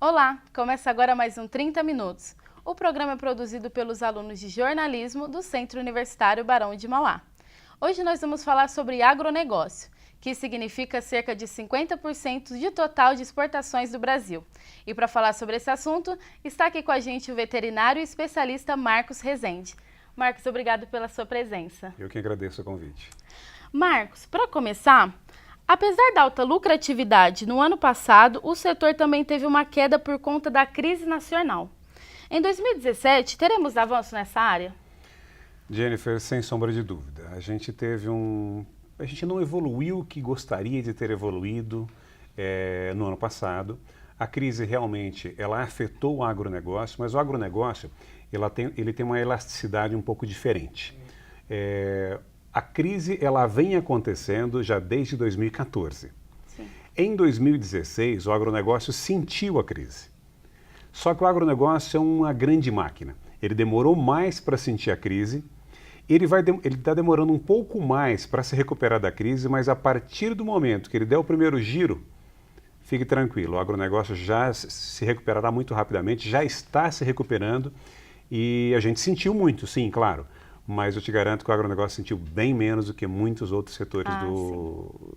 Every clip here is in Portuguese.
Olá, começa agora mais um 30 Minutos. O programa é produzido pelos alunos de jornalismo do Centro Universitário Barão de Mauá. Hoje nós vamos falar sobre agronegócio, que significa cerca de 50% de total de exportações do Brasil. E para falar sobre esse assunto, está aqui com a gente o veterinário e especialista Marcos Rezende. Marcos, obrigado pela sua presença. Eu que agradeço o convite. Marcos, para começar, apesar da alta lucratividade no ano passado, o setor também teve uma queda por conta da crise nacional. Em 2017, teremos avanço nessa área? Jennifer, sem sombra de dúvida, a gente não evoluiu o que gostaria de ter evoluído no ano passado. A crise realmente, ela afetou o agronegócio, mas o agronegócio, ele tem uma elasticidade um pouco diferente. A crise, ela vem acontecendo já desde 2014. Sim. Em 2016, o agronegócio sentiu a crise. Só que o agronegócio é uma grande máquina. Ele demorou mais para sentir a crise, ele está demorando um pouco mais para se recuperar da crise, mas a partir do momento que ele der o primeiro giro, fique tranquilo, o agronegócio já se recuperará muito rapidamente, já está se recuperando e a gente sentiu muito, sim, claro. Mas eu te garanto que o agronegócio sentiu bem menos do que muitos outros setores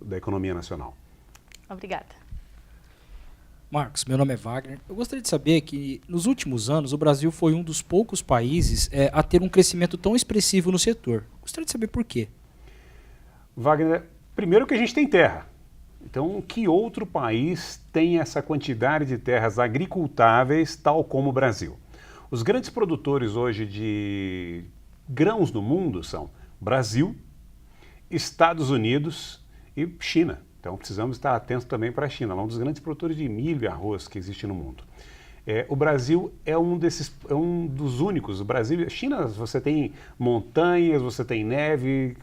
da economia nacional. Obrigada. Marcos, meu nome é Wagner. Eu gostaria de saber que, nos últimos anos, o Brasil foi um dos poucos países a ter um crescimento tão expressivo no setor. Gostaria de saber por quê. Wagner, primeiro que a gente tem terra. Então, que outro país tem essa quantidade de terras agricultáveis tal como o Brasil? Os grandes produtores hoje de grãos no mundo são Brasil, Estados Unidos e China. Então precisamos estar atentos também para a China, um dos grandes produtores de milho e arroz que existe no mundo. O Brasil é um dos únicos. O Brasil, a China, você tem montanhas, você tem neve,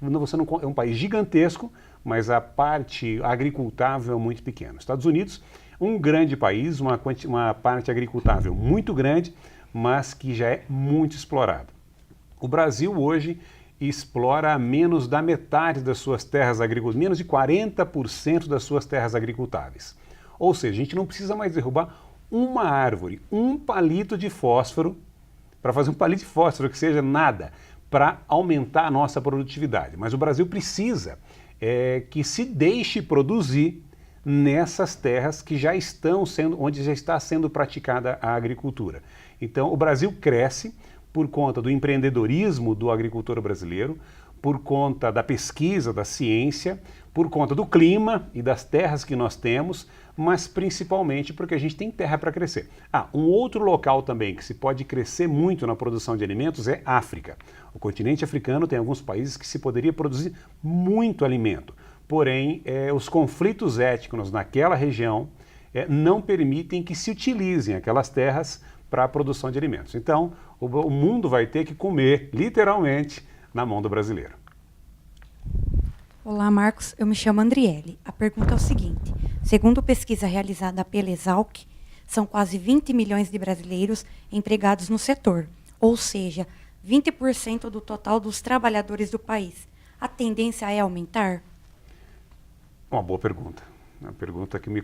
é um país gigantesco, mas a parte agricultável é muito pequena. Estados Unidos, um grande país, uma parte agricultável muito grande, mas que já é muito explorada. O Brasil hoje explora menos da metade das suas terras agrícolas, menos de 40% das suas terras agricultáveis. Ou seja, a gente não precisa mais derrubar uma árvore, um palito de fósforo, para fazer um palito de fósforo que seja nada, para aumentar a nossa produtividade. Mas o Brasil precisa que se deixe produzir nessas terras que já estão onde já está sendo praticada a agricultura. Então o Brasil cresce por conta do empreendedorismo do agricultor brasileiro, por conta da pesquisa, da ciência, por conta do clima e das terras que nós temos, mas principalmente porque a gente tem terra para crescer. Um outro local também que se pode crescer muito na produção de alimentos é África. O continente africano tem alguns países que se poderia produzir muito alimento, porém os conflitos étnicos naquela região não permitem que se utilizem aquelas terras para a produção de alimentos. Então, o mundo vai ter que comer, literalmente, na mão do brasileiro. Olá, Marcos. Eu me chamo Andriele. A pergunta é o seguinte. Segundo pesquisa realizada pela Exalc, são quase 20 milhões de brasileiros empregados no setor, ou seja, 20% do total dos trabalhadores do país. A tendência é aumentar? Uma boa pergunta. Uma pergunta que me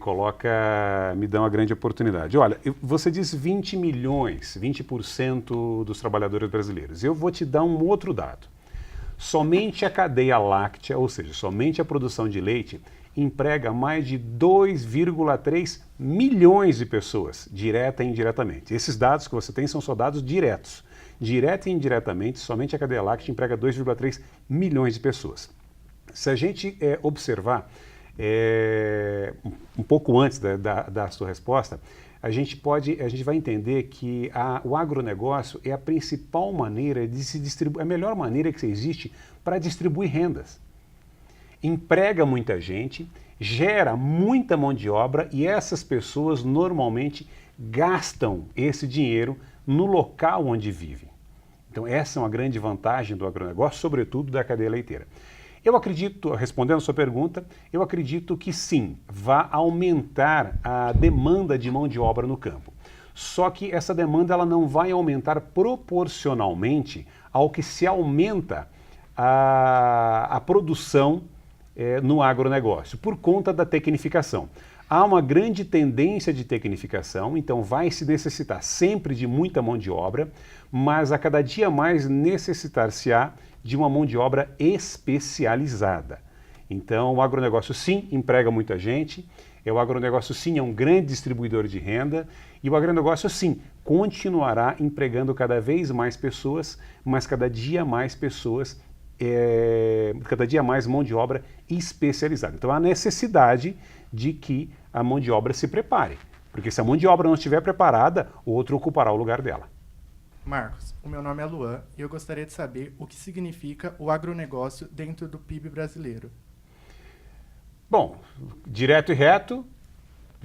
dá uma grande oportunidade. Olha, você disse 20 milhões, 20% dos trabalhadores brasileiros. Eu vou te dar um outro dado. Somente a cadeia láctea, ou seja, somente a produção de leite, emprega mais de 2,3 milhões de pessoas, direta e indiretamente. Esses dados que você tem são só dados diretos. Direta e indiretamente, somente a cadeia láctea emprega 2,3 milhões de pessoas. Se a gente observar, um pouco antes da sua resposta, a gente vai entender que o agronegócio é a principal maneira de se distribuir, a melhor maneira que existe para distribuir rendas. Emprega muita gente, gera muita mão de obra e essas pessoas normalmente gastam esse dinheiro no local onde vivem. Então essa é uma grande vantagem do agronegócio, sobretudo da cadeia leiteira. Eu acredito, respondendo a sua pergunta, eu acredito que sim, vai aumentar a demanda de mão de obra no campo. Só que essa demanda ela não vai aumentar proporcionalmente ao que se aumenta a produção no agronegócio, por conta da tecnificação. Há uma grande tendência de tecnificação, então vai se necessitar sempre de muita mão de obra, mas a cada dia mais necessitar-se-á de uma mão de obra especializada. Então o agronegócio sim emprega muita gente, o agronegócio sim é um grande distribuidor de renda e o agronegócio sim continuará empregando cada vez mais pessoas, mas cada dia mais pessoas, cada dia mais mão de obra especializada. Então há necessidade de que a mão de obra se prepare, porque se a mão de obra não estiver preparada, o outro ocupará o lugar dela. Marcos, o meu nome é Luan e eu gostaria de saber o que significa o agronegócio dentro do PIB brasileiro. Bom, direto e reto,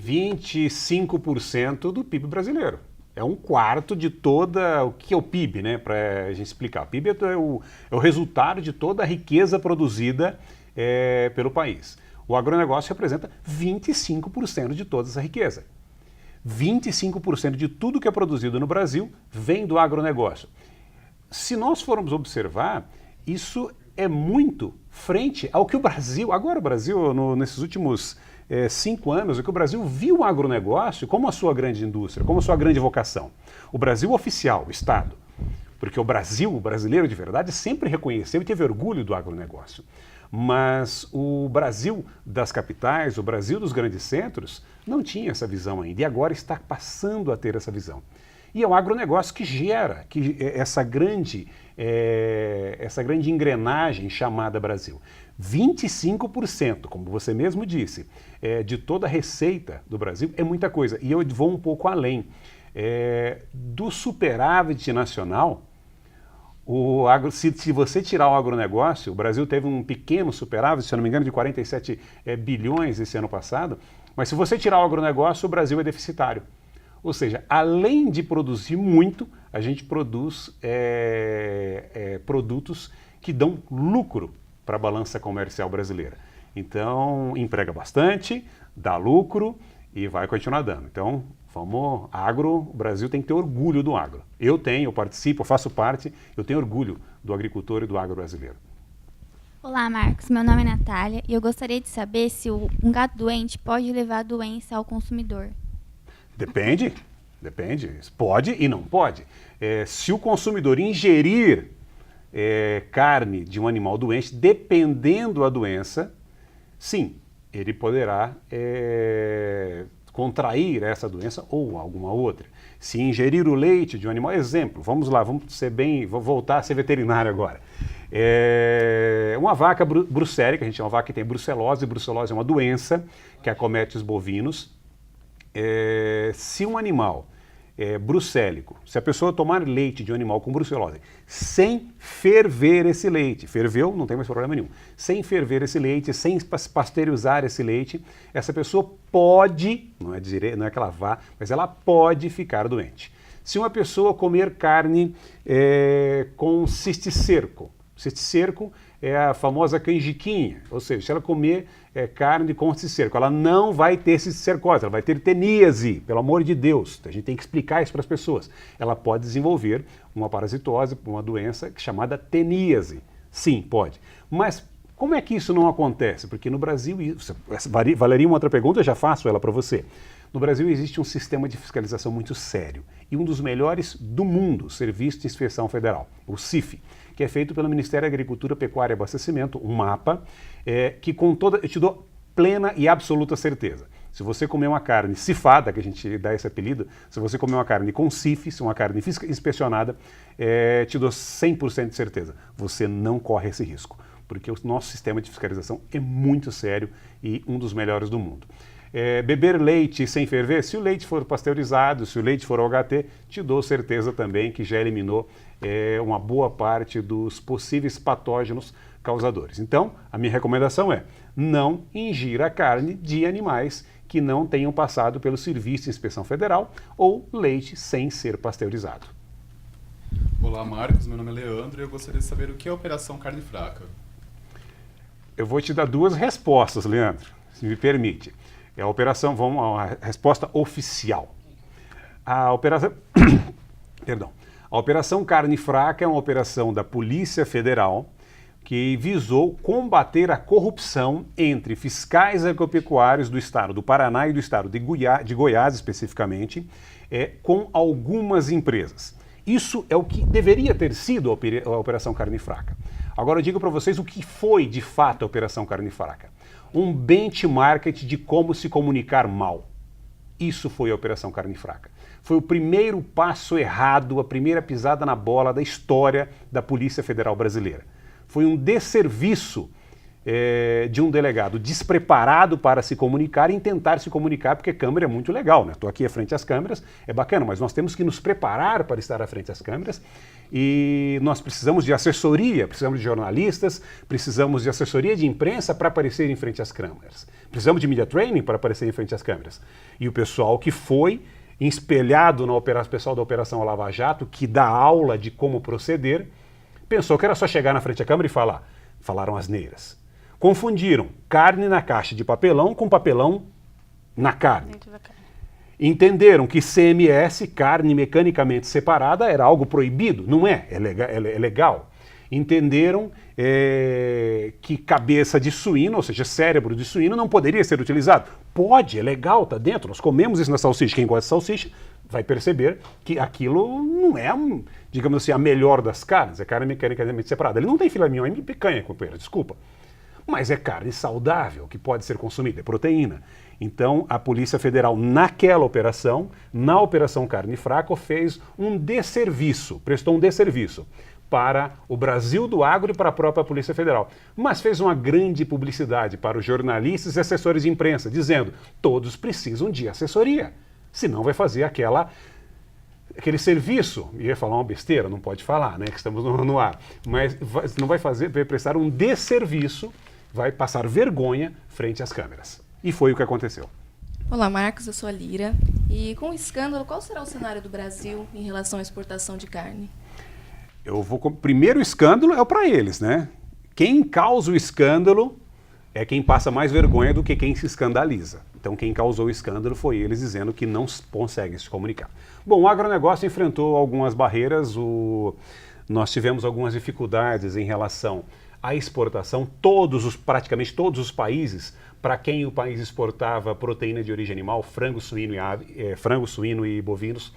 25% do PIB brasileiro. É um quarto de toda... O que é o PIB, né? Para a gente explicar. O PIB é o resultado de toda a riqueza produzida pelo país. O agronegócio representa 25% de toda essa riqueza. 25% de tudo que é produzido no Brasil vem do agronegócio. Se nós formos observar, isso é muito frente ao que o Brasil... Agora o Brasil, nesses últimos 5 anos, o que o Brasil viu o agronegócio como a sua grande indústria, como a sua grande vocação. O Brasil oficial, o Estado. Porque o brasileiro de verdade, sempre reconheceu e teve orgulho do agronegócio. Mas o Brasil das capitais, o Brasil dos grandes centros, não tinha essa visão ainda e agora está passando a ter essa visão. E é o agronegócio que gera essa grande engrenagem chamada Brasil. 25%, como você mesmo disse, de toda a receita do Brasil é muita coisa. E eu vou um pouco além. Do superávit nacional, se você tirar o agronegócio, o Brasil teve um pequeno superávit, se eu não me engano, de 47 bilhões esse ano passado, mas se você tirar o agronegócio, o Brasil é deficitário. Ou seja, além de produzir muito, a gente produz produtos que dão lucro para a balança comercial brasileira. Então, emprega bastante, dá lucro e vai continuar dando. Então, o Brasil tem que ter orgulho do agro. Eu participo, eu faço parte, eu tenho orgulho do agricultor e do agro brasileiro. Olá, Marcos. Meu nome é Natália e eu gostaria de saber se um gato doente pode levar a doença ao consumidor. Depende. Pode e não pode. Se o consumidor ingerir carne de um animal doente, dependendo da doença, sim, ele poderá contrair essa doença ou alguma outra. Se ingerir o leite de um animal, exemplo, vamos vou voltar a ser veterinário agora. Uma vaca brucélica, a gente chama uma vaca que tem brucelose é uma doença que acomete os bovinos. Se um animal brucélico, se a pessoa tomar leite de um animal com brucelose, sem ferver esse leite, ferveu, não tem mais problema nenhum, sem ferver esse leite, sem pasteurizar esse leite, essa pessoa pode, não é que ela vá, mas ela pode ficar doente. Se uma pessoa comer carne com cisticerco é a famosa canjiquinha, ou seja, se ela comer carne com cisticerco, ela não vai ter cisticercose, ela vai ter teníase, pelo amor de Deus. A gente tem que explicar isso para as pessoas. Ela pode desenvolver uma parasitose, uma doença chamada teníase. Sim, pode. Mas como é que isso não acontece? Porque no Brasil, valeria uma outra pergunta, eu já faço ela para você. No Brasil existe um sistema de fiscalização muito sério e um dos melhores do mundo, Serviço de Inspeção Federal, o CIF, que é feito pelo Ministério da Agricultura, Pecuária e Abastecimento, um mapa, que eu te dou plena e absoluta certeza. Se você comer uma carne cifada, que a gente dá esse apelido, se você comer uma carne com CIF, uma carne inspecionada, te dou 100% de certeza, você não corre esse risco, porque o nosso sistema de fiscalização é muito sério e um dos melhores do mundo. Beber leite sem ferver, se o leite for pasteurizado, se o leite for OHT, te dou certeza também que já eliminou uma boa parte dos possíveis patógenos causadores. Então, a minha recomendação é não ingira carne de animais que não tenham passado pelo Serviço de Inspeção Federal ou leite sem ser pasteurizado. Olá, Marcos. Meu nome é Leandro e eu gostaria de saber o que é a Operação Carne Fraca. Eu vou te dar duas respostas, Leandro, se me permite. Vamos a resposta oficial. A Operação Carne Fraca é uma operação da Polícia Federal que visou combater a corrupção entre fiscais agropecuários do estado do Paraná e do estado de Goiás, especificamente, com algumas empresas. Isso é o que deveria ter sido a Operação Carne Fraca. Agora eu digo para vocês o que foi de fato a Operação Carne Fraca. Um benchmark de como se comunicar mal. Isso foi a Operação Carne Fraca. Foi o primeiro passo errado, a primeira pisada na bola da história da Polícia Federal Brasileira. Foi um desserviço de um delegado despreparado para se comunicar e tentar se comunicar, porque câmera é muito legal, né? Estou aqui à frente às câmeras, é bacana, mas nós temos que nos preparar para estar à frente às câmeras e nós precisamos de assessoria, precisamos de jornalistas, precisamos de assessoria de imprensa para aparecer em frente às câmeras. Precisamos de media training para aparecer em frente às câmeras. E o pessoal que foi espelhado no pessoal da Operação Lava Jato, que dá aula de como proceder, pensou que era só chegar na frente da câmera e falar. Falaram asneiras. Confundiram carne na caixa de papelão com papelão na carne. Entenderam que CMS, carne mecanicamente separada, era algo proibido. Não é, é legal. Entenderam que cabeça de suíno, ou seja, cérebro de suíno, não poderia ser utilizado. Pode, é legal, está dentro. Nós comemos isso na salsicha. Quem gosta de salsicha vai perceber que aquilo não é, digamos assim, a melhor das carnes. É carne mecanicamente separada. Ele não tem filé mignon e picanha, companheiro, desculpa. Mas é carne saudável, que pode ser consumida, é proteína. Então, a Polícia Federal, naquela operação, na Operação Carne Fraca, fez um desserviço, prestou um desserviço para o Brasil do agro e para a própria Polícia Federal. Mas fez uma grande publicidade para os jornalistas e assessores de imprensa, dizendo, todos precisam de assessoria, senão vai fazer aquele serviço, ia falar uma besteira, não pode falar, né, que estamos no ar, mas não vai prestar um desserviço, vai passar vergonha frente às câmeras. E foi o que aconteceu. Olá, Marcos, eu sou a Lira. E com o escândalo, qual será o cenário do Brasil em relação à exportação de carne? Primeiro escândalo é para eles, né? Quem causa o escândalo é quem passa mais vergonha do que quem se escandaliza. Então quem causou o escândalo foi eles dizendo que não conseguem se comunicar. Bom, o agronegócio enfrentou algumas barreiras, nós tivemos algumas dificuldades em relação à exportação. Praticamente todos os países para quem o país exportava proteína de origem animal, frango, suíno e bovinos,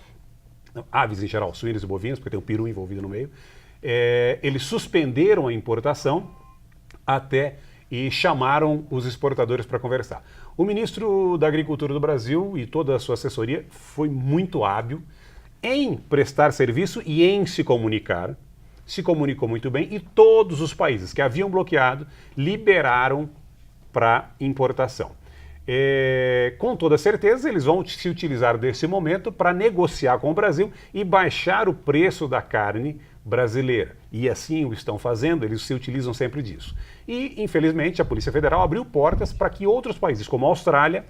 aves em geral, suínos e bovinos, porque tem o peru envolvido no meio, eles suspenderam a importação e chamaram os exportadores para conversar. O ministro da Agricultura do Brasil e toda a sua assessoria foi muito hábil em prestar serviço e em se comunicar, se comunicou muito bem e todos os países que haviam bloqueado liberaram para importação. Com toda certeza, eles vão se utilizar desse momento para negociar com o Brasil e baixar o preço da carne brasileira. E assim o estão fazendo, eles se utilizam sempre disso. E, infelizmente, a Polícia Federal abriu portas para que outros países, como a Austrália,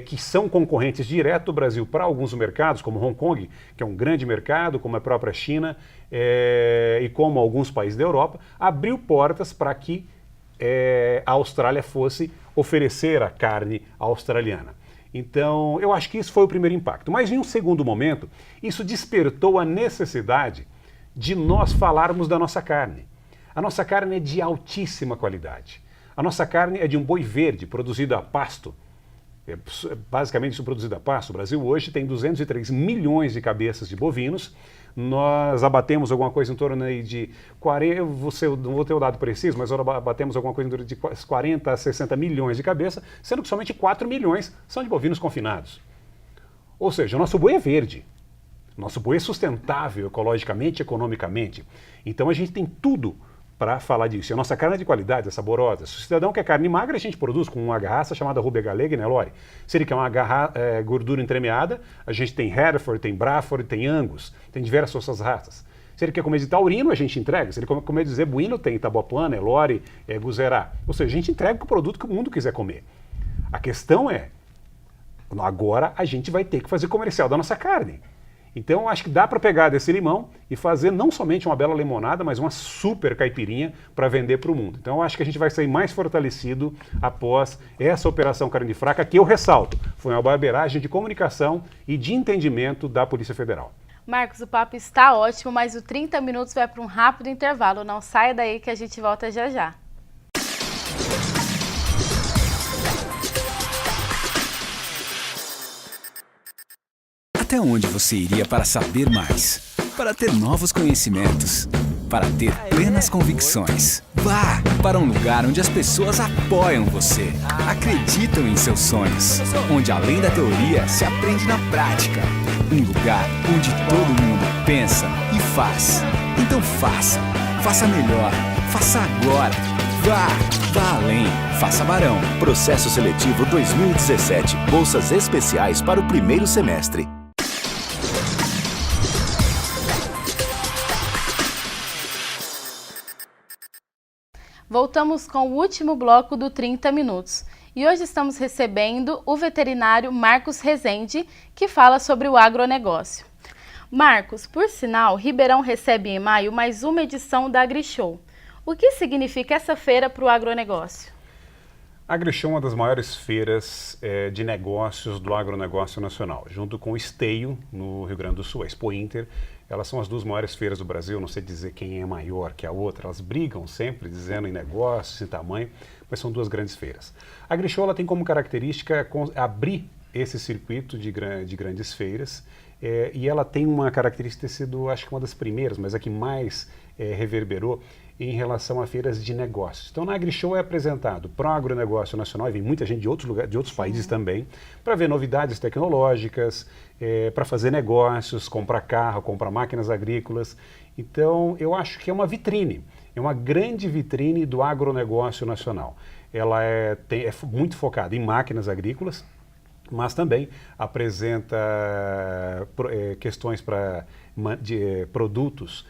que são concorrentes direto do Brasil para alguns mercados, como Hong Kong, que é um grande mercado, como a própria China e como alguns países da Europa, abriu portas para que a Austrália fosse oferecer a carne australiana. Então, eu acho que isso foi o primeiro impacto. Mas, em um segundo momento, isso despertou a necessidade de nós falarmos da nossa carne. A nossa carne é de altíssima qualidade. A nossa carne é de um boi verde, produzido a pasto. Basicamente, isso produzido a pasto. O Brasil hoje tem 203 milhões de cabeças de bovinos. Nós abatemos alguma coisa em torno de 40, não vou ter o dado preciso, mas nós abatemos alguma coisa em torno de 40 a 60 milhões de cabeças, sendo que somente 4 milhões são de bovinos confinados. Ou seja, o nosso boi é verde. Nosso boi é sustentável ecologicamente, economicamente. Então a gente tem tudo para falar disso. E a nossa carne é de qualidade, é saborosa. Se o cidadão quer carne magra, a gente produz com uma raça chamada Rubia Galega e Nelore. Se ele quer uma gordura entremeada, a gente tem Hereford, tem Braford, tem Angus, tem diversas outras raças. Se ele quer comer de taurino, a gente entrega. Se ele quer comer de zebuíno, tem Itabopuã, Nelore, Guzerá. Ou seja, a gente entrega o produto que o mundo quiser comer. A questão é, agora a gente vai ter que fazer comercial da nossa carne. Então, eu acho que dá para pegar desse limão e fazer não somente uma bela limonada, mas uma super caipirinha para vender para o mundo. Então, eu acho que a gente vai sair mais fortalecido após essa Operação Carne Fraca, que eu ressalto, foi uma barbeiragem de comunicação e de entendimento da Polícia Federal. Marcos, o papo está ótimo, mas o 30 minutos vai para um rápido intervalo. Não saia daí que a gente volta já já. Até onde você iria para saber mais? Para ter novos conhecimentos? Para ter plenas convicções? Vá para um lugar onde as pessoas apoiam você, acreditam em seus sonhos, onde além da teoria se aprende na prática. Um lugar onde todo mundo pensa e faz. Então faça, faça melhor, faça agora. Vá além, faça Barão. Processo Seletivo 2017. Bolsas especiais para o primeiro semestre. Voltamos com o último bloco do 30 Minutos. E hoje estamos recebendo o veterinário Marcos Rezende, que fala sobre o agronegócio. Marcos, por sinal, Ribeirão recebe em maio mais uma edição da AgriShow. O que significa essa feira para o agronegócio? A AgriShow é uma das maiores feiras de negócios do agronegócio nacional, junto com o Esteio, no Rio Grande do Sul, a Expo Inter. Elas são as duas maiores feiras do Brasil, não sei dizer quem é maior que a outra, elas brigam sempre, dizendo em negócios, em tamanho, mas são duas grandes feiras. A AgriShow ela tem como característica abrir esse circuito de grandes feiras, e ela tem uma característica de ter sido, acho que uma das primeiras, mas a que mais reverberou em relação a feiras de negócios. Então, na AgriShow é apresentado para o agronegócio nacional, e vem muita gente de outros lugares, de outros países também, para ver novidades tecnológicas, para fazer negócios, comprar carro, comprar máquinas agrícolas. Então, eu acho que é uma vitrine, é uma grande vitrine do agronegócio nacional. Ela é muito focada em máquinas agrícolas, mas também apresenta questões de produtos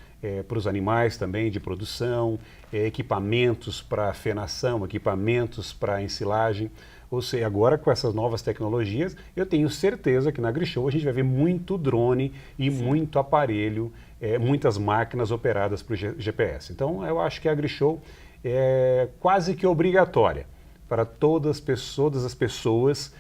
para os animais também, de produção, equipamentos para fenação, equipamentos para ensilagem. Ou seja, agora com essas novas tecnologias, eu tenho certeza que na AgriShow a gente vai ver muito drone e muito aparelho, muitas máquinas operadas por GPS. Então, eu acho que a AgriShow é quase que obrigatória para todas as pessoas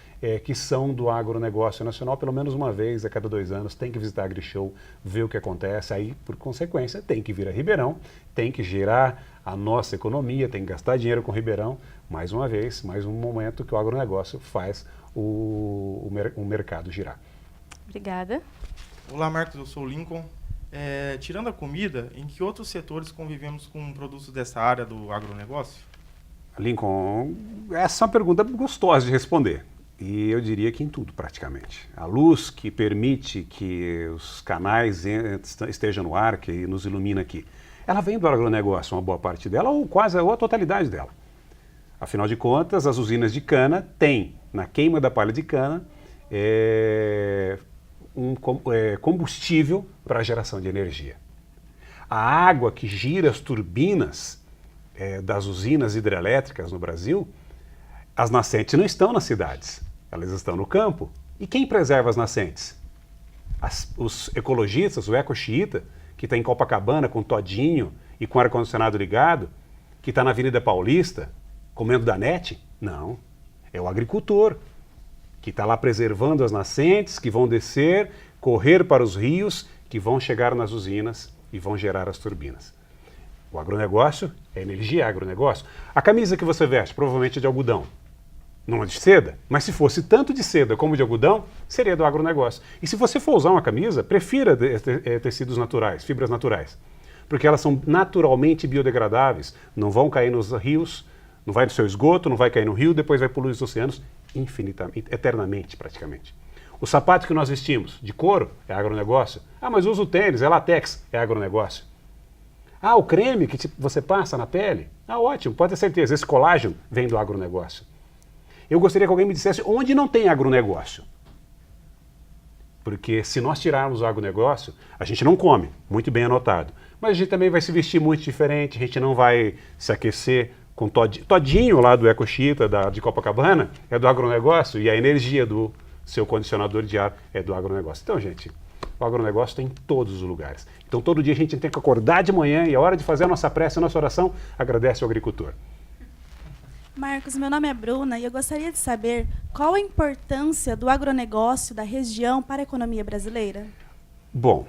que são do agronegócio nacional, pelo menos uma vez a cada 2 anos, tem que visitar a AgriShow, ver o que acontece, aí, por consequência, tem que vir a Ribeirão, tem que gerar a nossa economia, tem que gastar dinheiro com Ribeirão, mais uma vez, mais um momento que o agronegócio faz o mercado girar. Obrigada. Olá, Marcos, eu sou o Lincoln. Tirando a comida, em que outros setores convivemos com produtos dessa área do agronegócio? Lincoln, essa é uma pergunta gostosa de responder. E eu diria que em tudo, praticamente. A luz que permite que os canais estejam no ar, que nos ilumina aqui, ela vem do agronegócio, uma boa parte dela, ou quase a totalidade dela. Afinal de contas, as usinas de cana têm, na queima da palha de cana, combustível para a geração de energia. A água que gira as turbinas das usinas hidrelétricas no Brasil, as nascentes não estão nas cidades, elas estão no campo. E quem preserva as nascentes? Os ecologistas, o ecoxiita, que está em Copacabana com todinho e com ar-condicionado ligado, que está na Avenida Paulista, comendo danete? Não, é o agricultor, que está lá preservando as nascentes, que vão descer, correr para os rios, que vão chegar nas usinas e vão gerar as turbinas. O agronegócio é energia, é agronegócio. A camisa que você veste provavelmente é de algodão. Não é de seda, mas se fosse tanto de seda como de algodão, seria do agronegócio. E se você for usar uma camisa, prefira tecidos naturais, fibras naturais, porque elas são naturalmente biodegradáveis, não vão cair nos rios, não vai no seu esgoto, não vai cair no rio, depois vai poluir os oceanos infinitamente, eternamente praticamente. O sapato que nós vestimos, de couro, é agronegócio. Ah, mas usa o tênis, é látex, é agronegócio. Ah, o creme que você passa na pele, ah, ótimo, pode ter certeza, esse colágeno vem do agronegócio. Eu gostaria que alguém me dissesse onde não tem agronegócio. Porque se nós tirarmos o agronegócio, a gente não come, muito bem anotado. Mas a gente também vai se vestir muito diferente, a gente não vai se aquecer com todinho lá do ecoxiita, de Copacabana, é do agronegócio, e a energia do seu condicionador de ar é do agronegócio. Então, gente, o agronegócio está em todos os lugares. Então, todo dia a gente tem que acordar de manhã e a hora de fazer a nossa prece, a nossa oração, agradece ao agricultor. Marcos, meu nome é Bruna e eu gostaria de saber qual a importância do agronegócio da região para a economia brasileira. Bom,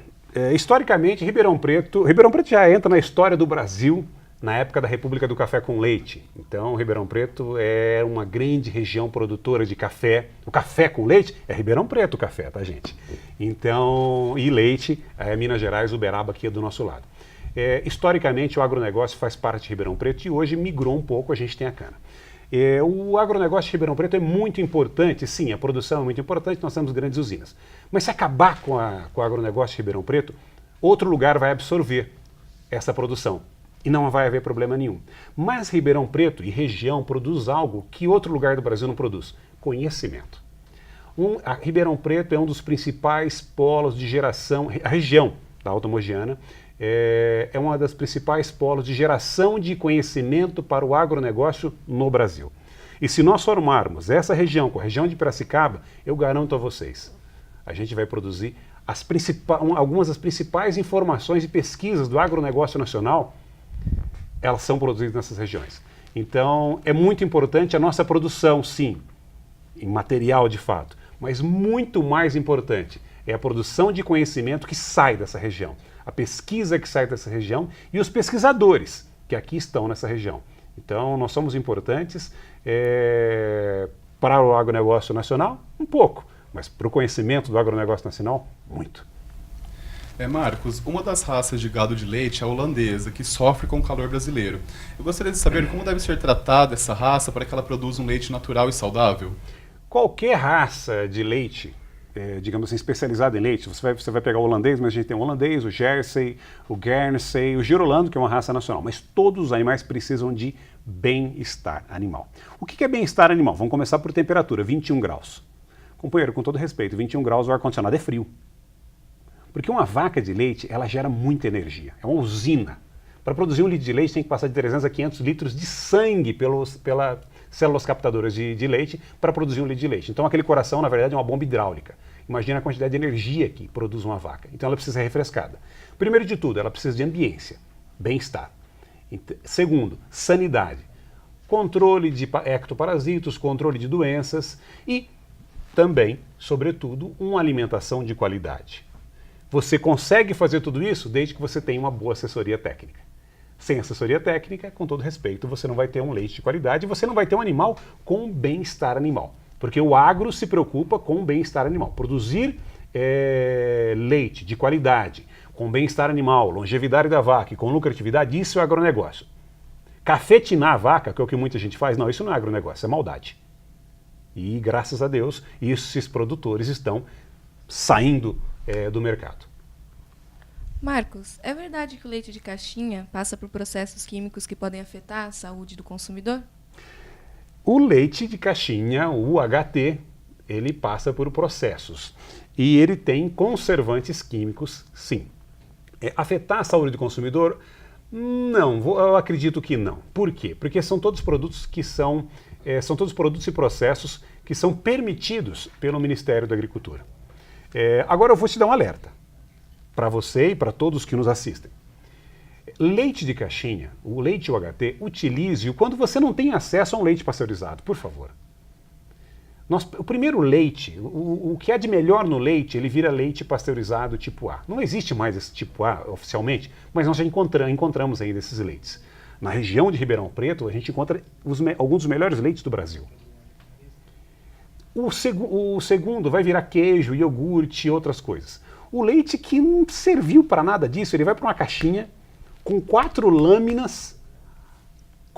Historicamente, Ribeirão Preto já entra na história do Brasil na época da República do Café com Leite. Então, Ribeirão Preto é uma grande região produtora de café. O café com leite é Ribeirão Preto o café, tá, gente? Então, e leite é Minas Gerais, Uberaba aqui é do nosso lado. Historicamente, o agronegócio faz parte de Ribeirão Preto e hoje migrou um pouco, a gente tem a cana. O agronegócio de Ribeirão Preto é muito importante, sim, a produção é muito importante, nós temos grandes usinas. Mas se acabar com o agronegócio de Ribeirão Preto, outro lugar vai absorver essa produção e não vai haver problema nenhum. Mas Ribeirão Preto e região produz algo que outro lugar do Brasil não produz: conhecimento. Ribeirão Preto é um dos principais polos de geração, a região da Alta Mogiana, é uma das principais polos de geração de conhecimento para o agronegócio no Brasil. E se nós formarmos essa região com a região de Piracicaba, eu garanto a vocês, a gente vai produzir algumas das principais informações e pesquisas do agronegócio nacional, elas são produzidas nessas regiões. Então, é muito importante a nossa produção, sim, em material de fato, mas muito mais importante é a produção de conhecimento que sai dessa região, a pesquisa que sai dessa região e os pesquisadores que aqui estão nessa região. Então, nós somos importantes para o agronegócio nacional, um pouco, mas para o conhecimento do agronegócio nacional, muito. Marcos, uma das raças de gado de leite é a holandesa, que sofre com o calor brasileiro. Eu gostaria de saber como deve ser tratada essa raça para que ela produza um leite natural e saudável. Qualquer raça de leite, digamos assim, especializada em leite, você vai pegar o holandês, mas a gente tem o holandês, o Jersey, o Guernsey, o Girolando, que é uma raça nacional, mas todos os animais precisam de bem-estar animal. O que é bem-estar animal? Vamos começar por temperatura, 21 graus. Companheiro, com todo respeito, 21 graus o ar-condicionado é frio. Porque uma vaca de leite, ela gera muita energia, é uma usina. Para produzir um litro de leite tem que passar de 300 a 500 litros de sangue pelas células captadoras de leite para produzir um litro de leite. Então aquele coração, na verdade, é uma bomba hidráulica. Imagina a quantidade de energia que produz uma vaca. Então ela precisa ser refrescada. Primeiro de tudo, ela precisa de ambiência, bem-estar. Segundo, sanidade. Controle de ectoparasitos, controle de doenças e também, sobretudo, uma alimentação de qualidade. Você consegue fazer tudo isso desde que você tenha uma boa assessoria técnica. Sem assessoria técnica, com todo respeito, você não vai ter um leite de qualidade e você não vai ter um animal com bem-estar animal. Porque o agro se preocupa com o bem-estar animal. Produzir leite de qualidade, com bem-estar animal, longevidade da vaca e com lucratividade, isso é agronegócio. Cafetinar a vaca, que é o que muita gente faz, não, isso não é agronegócio, é maldade. E, graças a Deus, esses produtores estão saindo do mercado. Marcos, é verdade que o leite de caixinha passa por processos químicos que podem afetar a saúde do consumidor? O leite de caixinha, o UHT, ele passa por processos e ele tem conservantes químicos, sim. Afetar a saúde do consumidor? Não, eu acredito que não. Por quê? Porque são todos produtos que são todos produtos e processos que são permitidos pelo Ministério da Agricultura. Agora eu vou te dar um alerta para você e para todos que nos assistem. Leite de caixinha, o leite UHT, utilize-o quando você não tem acesso a um leite pasteurizado, por favor. O primeiro leite, o que há de melhor no leite, ele vira leite pasteurizado tipo A. Não existe mais esse tipo A oficialmente, mas nós já encontramos ainda esses leites. Na região de Ribeirão Preto, a gente encontra alguns dos melhores leites do Brasil. O segundo vai virar queijo, iogurte e outras coisas. O leite que não serviu para nada disso, ele vai para uma caixinha com 4 lâminas,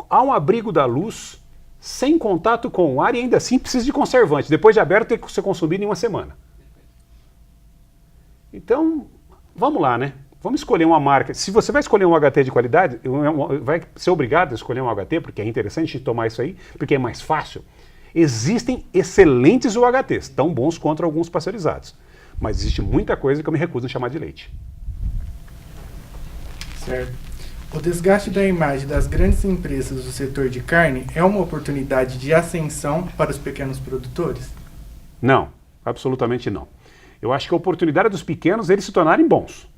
a um abrigo da luz, sem contato com o ar e ainda assim precisa de conservante. Depois de aberto, tem que ser consumido em uma semana. Então, vamos lá, né? Vamos escolher uma marca. Se você vai escolher um UHT de qualidade, vai ser obrigado a escolher um UHT, porque é interessante tomar isso aí, porque é mais fácil. Existem excelentes UHTs, tão bons quanto alguns pasteurizados. Mas existe muita coisa que eu me recuso a chamar de leite. Certo. O desgaste da imagem das grandes empresas do setor de carne é uma oportunidade de ascensão para os pequenos produtores? Não, absolutamente não. Eu acho que a oportunidade dos pequenos é eles se tornarem bons,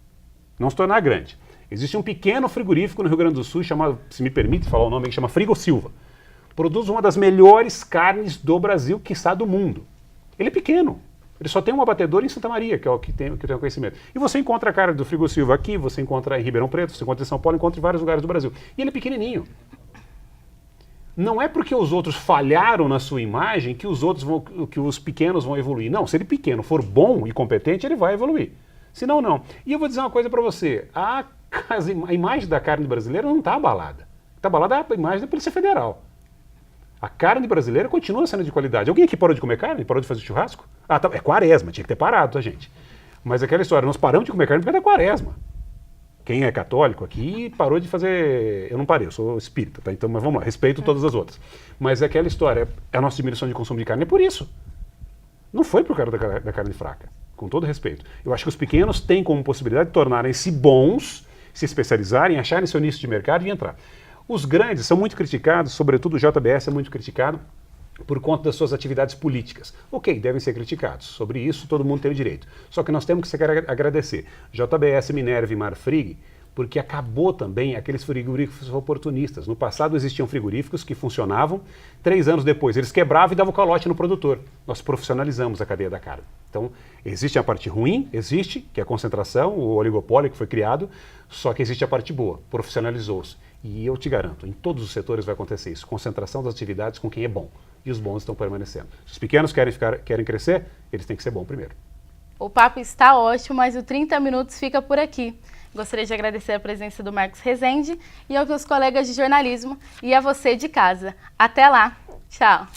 não se tornar grande. Existe um pequeno frigorífico no Rio Grande do Sul, chamado, se me permite falar o nome, que chama Frigo Silva. Produz uma das melhores carnes do Brasil, quiçá do mundo. Ele é pequeno, Ele só tem um abatedor em Santa Maria, que é o que tem conhecimento. E você encontra a carne do Frigo Silva aqui, você encontra em Ribeirão Preto, você encontra em São Paulo, encontra em vários lugares do Brasil. E ele é pequenininho. Não é porque os outros falharam na sua imagem que os pequenos vão evoluir. Não, se ele pequeno for bom e competente, ele vai evoluir. Senão, não. E eu vou dizer uma coisa para você. A imagem da carne brasileira não está abalada. Está abalada a imagem da Polícia Federal. A carne brasileira continua sendo de qualidade. Alguém aqui parou de comer carne? Parou de fazer churrasco? Ah, tá, é quaresma, tinha que ter parado, tá, gente? Mas aquela história, nós paramos de comer carne porque é da quaresma. Quem é católico aqui parou de fazer... Eu não parei, eu sou espírita, tá? Então, mas vamos lá, respeito todas as outras. Mas é aquela história, a nossa diminuição de consumo de carne é por isso. Não foi por causa da carne fraca, com todo respeito. Eu acho que os pequenos têm como possibilidade de tornarem-se bons, se especializarem, acharem seu nicho de mercado e entrar. Os grandes são muito criticados, sobretudo o JBS é muito criticado, por conta das suas atividades políticas. Ok, devem ser criticados. Sobre isso, todo mundo tem o direito. Só que nós temos que agradecer JBS, Minerva e Marfrig, porque acabou também aqueles frigoríficos oportunistas. No passado existiam frigoríficos que funcionavam, 3 anos depois eles quebravam e davam calote no produtor. Nós profissionalizamos a cadeia da carne. Então, existe a parte ruim, existe, que é a concentração, o oligopólio que foi criado, só que existe a parte boa, profissionalizou-se. E eu te garanto, em todos os setores vai acontecer isso, concentração das atividades com quem é bom. E os bons estão permanecendo. Se os pequenos querem crescer, eles têm que ser bons primeiro. O papo está ótimo, mas o 30 Minutos fica por aqui. Gostaria de agradecer a presença do Marcos Rezende e aos meus colegas de jornalismo e a você de casa. Até lá. Tchau.